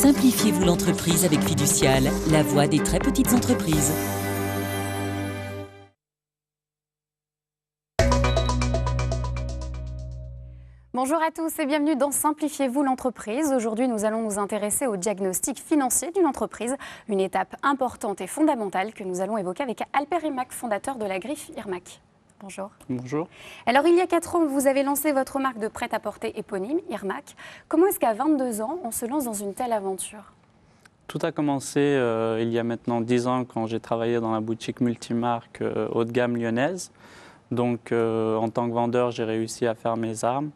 Simplifiez-vous l'entreprise avec Fiducial, la voix des très petites entreprises. Bonjour à tous et bienvenue dans Simplifiez-vous l'entreprise. Aujourd'hui, nous allons nous intéresser au diagnostic financier d'une entreprise, une étape importante et fondamentale que nous allons évoquer avec Alper Irmac, fondateur de la griffe Irmac. Bonjour. Bonjour. Alors, il y a 4 ans, vous avez lancé votre marque de prêt-à-porter éponyme, Irmac. Comment est-ce qu'à 22 ans, on se lance dans une telle aventure ? Tout a commencé il y a maintenant 10 ans quand j'ai travaillé dans la boutique multimarque haut de gamme lyonnaise. Donc, en tant que vendeur, j'ai réussi à faire mes armes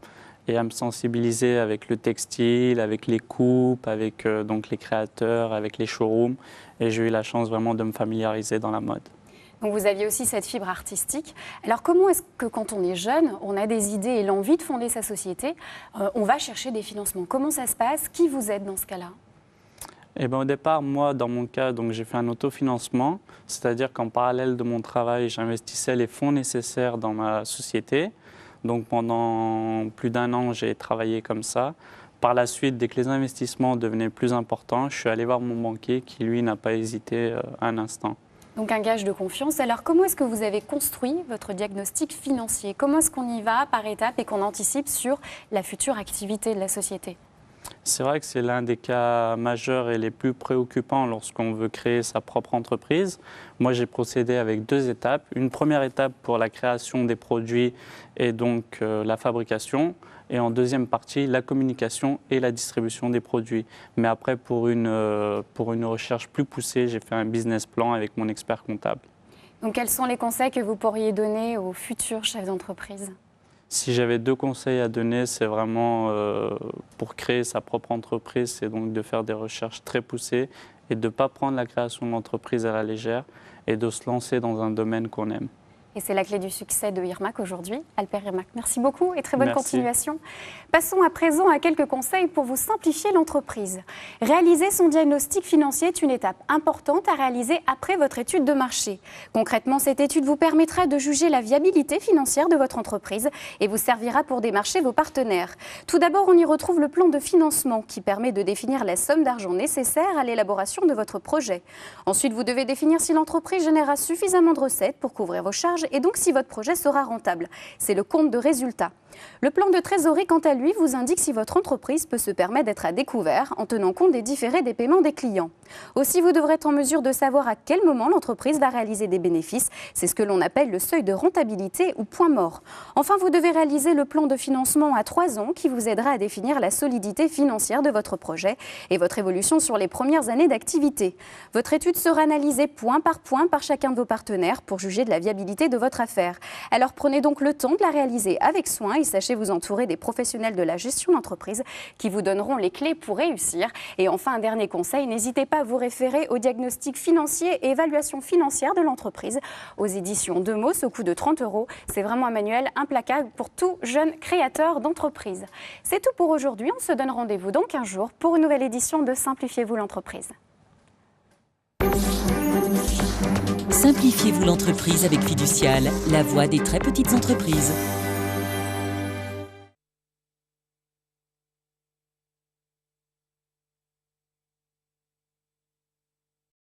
et à me sensibiliser avec le textile, avec les coupes, avec donc les créateurs, avec les showrooms. Et j'ai eu la chance vraiment de me familiariser dans la mode. Donc vous aviez aussi cette fibre artistique. Alors comment est-ce que quand on est jeune, on a des idées et l'envie de fonder sa société, on va chercher des financements? Comment ça se passe? Qui vous aide dans ce cas-là? Eh ben, au départ, moi, dans mon cas, j'ai fait un autofinancement, c'est-à-dire qu'en parallèle de mon travail, j'investissais les fonds nécessaires dans ma société. Donc pendant plus d'1 an, j'ai travaillé comme ça. Par la suite, dès que les investissements devenaient plus importants, je suis allé voir mon banquier qui, lui, n'a pas hésité un instant. Donc un gage de confiance. Alors comment est-ce que vous avez construit votre diagnostic financier? Comment est-ce qu'on y va par étapes et qu'on anticipe sur la future activité de la société? C'est vrai que c'est l'un des cas majeurs et les plus préoccupants lorsqu'on veut créer sa propre entreprise. Moi, j'ai procédé avec 2 étapes. Une première étape pour la création des produits et donc la fabrication. Et en deuxième partie, la communication et la distribution des produits. Mais après, pour une recherche plus poussée, j'ai fait un business plan avec mon expert comptable. Donc quels sont les conseils que vous pourriez donner aux futurs chefs d'entreprise ? Si j'avais 2 conseils à donner, c'est vraiment pour créer sa propre entreprise, c'est donc de faire des recherches très poussées et de ne pas prendre la création de l'entreprise à la légère et de se lancer dans un domaine qu'on aime. Et c'est la clé du succès de Irmac aujourd'hui. Alper Irmac, merci beaucoup et très bonne continuation. Passons à présent à quelques conseils pour vous simplifier l'entreprise. Réaliser son diagnostic financier est une étape importante à réaliser après votre étude de marché. Concrètement, cette étude vous permettra de juger la viabilité financière de votre entreprise et vous servira pour démarcher vos partenaires. Tout d'abord, on y retrouve le plan de financement qui permet de définir la somme d'argent nécessaire à l'élaboration de votre projet. Ensuite, vous devez définir si l'entreprise générera suffisamment de recettes pour couvrir vos charges et donc si votre projet sera rentable. C'est le compte de résultat. Le plan de trésorerie, quant à lui, vous indique si votre entreprise peut se permettre d'être à découvert en tenant compte des différés des paiements des clients. Aussi, vous devrez être en mesure de savoir à quel moment l'entreprise va réaliser des bénéfices. C'est ce que l'on appelle le seuil de rentabilité ou point mort. Enfin, vous devez réaliser le plan de financement à 3 ans qui vous aidera à définir la solidité financière de votre projet et votre évolution sur les premières années d'activité. Votre étude sera analysée point par chacun de vos partenaires pour juger de la viabilité de votre affaire. Alors prenez donc le temps de la réaliser avec soin et sachez vous entourer des professionnels de la gestion d'entreprise qui vous donneront les clés pour réussir. Et enfin, un dernier conseil, n'hésitez pas à vous référer au diagnostic financier et évaluation financière de l'entreprise aux éditions Demos au coût de 30 €. C'est vraiment un manuel implacable pour tout jeune créateur d'entreprise. C'est tout pour aujourd'hui. On se donne rendez-vous dans 15 jours pour une nouvelle édition de Simplifiez-vous l'entreprise. Simplifiez-vous l'entreprise avec Fiducial, la voix des très petites entreprises.